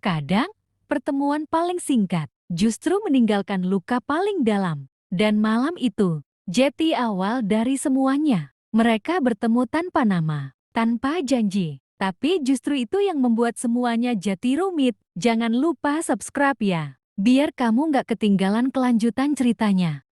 Kadang, pertemuan paling singkat justru meninggalkan luka paling dalam. Dan malam itu, jati awal dari semuanya. Mereka bertemu tanpa nama, tanpa janji. Tapi justru itu yang membuat semuanya jadi rumit. Jangan lupa subscribe ya, biar kamu nggak ketinggalan kelanjutan ceritanya.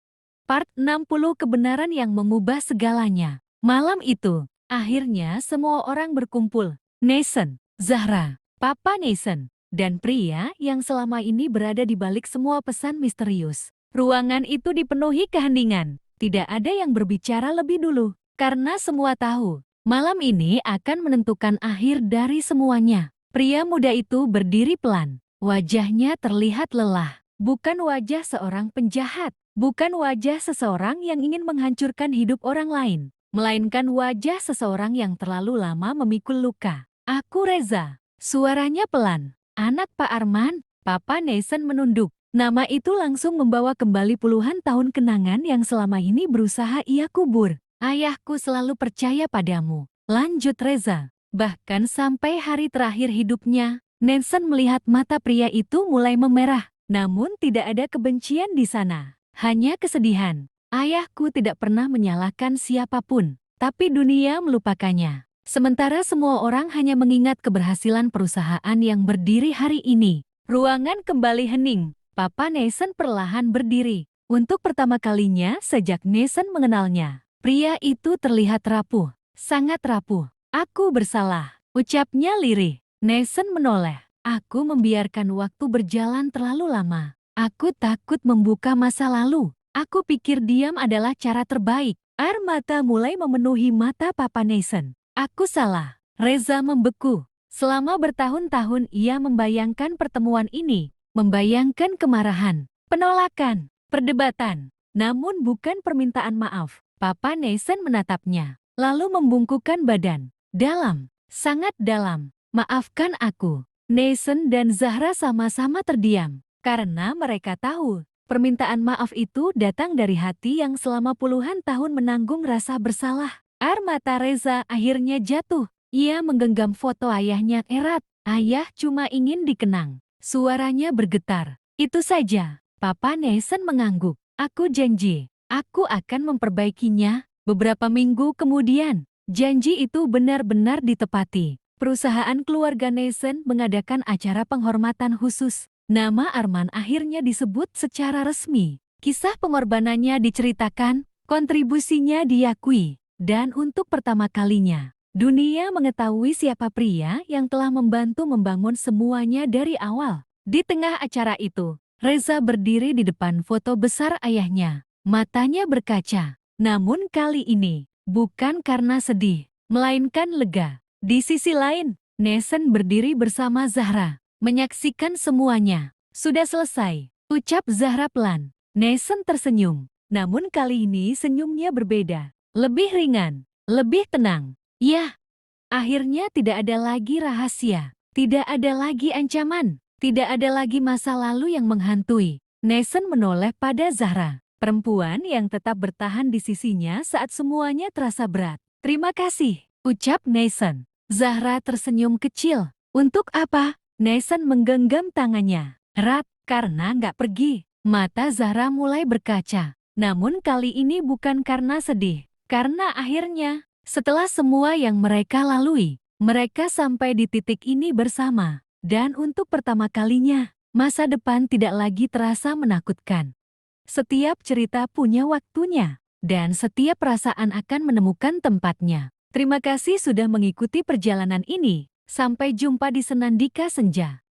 Part 60 Kebenaran yang Mengubah Segalanya. Malam itu, akhirnya semua orang berkumpul. Nathan, Zahra, Papa Nathan, dan pria yang selama ini berada di balik semua pesan misterius. Ruangan itu dipenuhi keheningan. Tidak ada yang berbicara lebih dulu, karena semua tahu malam ini akan menentukan akhir dari semuanya. Pria muda itu berdiri pelan. Wajahnya terlihat lelah. Bukan wajah seorang penjahat. Bukan wajah seseorang yang ingin menghancurkan hidup orang lain, melainkan wajah seseorang yang terlalu lama memikul luka. Aku Reza. Suaranya pelan. Anak Pak Arman. Papa Nathan menunduk. Nama itu langsung membawa kembali puluhan tahun kenangan yang selama ini berusaha ia kubur. Ayahku selalu percaya padamu, lanjut Reza. Bahkan sampai hari terakhir hidupnya, Nathan melihat mata pria itu mulai memerah. Namun tidak ada kebencian di sana, hanya kesedihan. Ayahku tidak pernah menyalahkan siapapun, tapi dunia melupakannya. Sementara semua orang hanya mengingat keberhasilan perusahaan yang berdiri hari ini. Ruangan kembali hening. Papa Nathan perlahan berdiri. Untuk pertama kalinya sejak Nathan mengenalnya, pria itu terlihat rapuh, sangat rapuh. Aku bersalah, ucapnya lirih. Nathan menoleh. Aku membiarkan waktu berjalan terlalu lama. Aku takut membuka masa lalu. Aku pikir diam adalah cara terbaik. Air mata mulai memenuhi mata Papa Nathan. Aku salah. Reza membeku. Selama bertahun-tahun ia membayangkan pertemuan ini. Membayangkan kemarahan, penolakan, perdebatan. Namun bukan permintaan maaf. Papa Nathan menatapnya. Lalu membungkukkan badan. Dalam, sangat dalam. Maafkan aku. Nathan dan Zahra sama-sama terdiam, karena mereka tahu permintaan maaf itu datang dari hati yang selama puluhan tahun menanggung rasa bersalah. Air mata Reza akhirnya jatuh. Ia menggenggam foto ayahnya erat. Ayah cuma ingin dikenang. Suaranya bergetar. Itu saja. Papa Nathan mengangguk. Aku janji, aku akan memperbaikinya. Beberapa minggu kemudian, janji itu benar-benar ditepati. Perusahaan keluarga Nathan mengadakan acara penghormatan khusus. Nama Arman akhirnya disebut secara resmi. Kisah pengorbanannya diceritakan, kontribusinya diakui. Dan untuk pertama kalinya, dunia mengetahui siapa pria yang telah membantu membangun semuanya dari awal. Di tengah acara itu, Reza berdiri di depan foto besar ayahnya. Matanya berkaca. Namun kali ini, bukan karena sedih, melainkan lega. Di sisi lain, Nathan berdiri bersama Zahra, menyaksikan semuanya. Sudah selesai, ucap Zahra pelan. Nathan tersenyum, namun kali ini senyumnya berbeda. Lebih ringan, lebih tenang. Ya, akhirnya tidak ada lagi rahasia. Tidak ada lagi ancaman. Tidak ada lagi masa lalu yang menghantui. Nathan menoleh pada Zahra, perempuan yang tetap bertahan di sisinya saat semuanya terasa berat. Terima kasih, ucap Nathan. Zahra tersenyum kecil. Untuk apa? Nathan menggenggam tangannya erat. Karena nggak pergi. Mata Zahra mulai berkaca. Namun kali ini bukan karena sedih. Karena akhirnya, setelah semua yang mereka lalui, mereka sampai di titik ini bersama. Dan untuk pertama kalinya, masa depan tidak lagi terasa menakutkan. Setiap cerita punya waktunya. Dan setiap perasaan akan menemukan tempatnya. Terima kasih sudah mengikuti perjalanan ini. Sampai jumpa di Senandika Senja.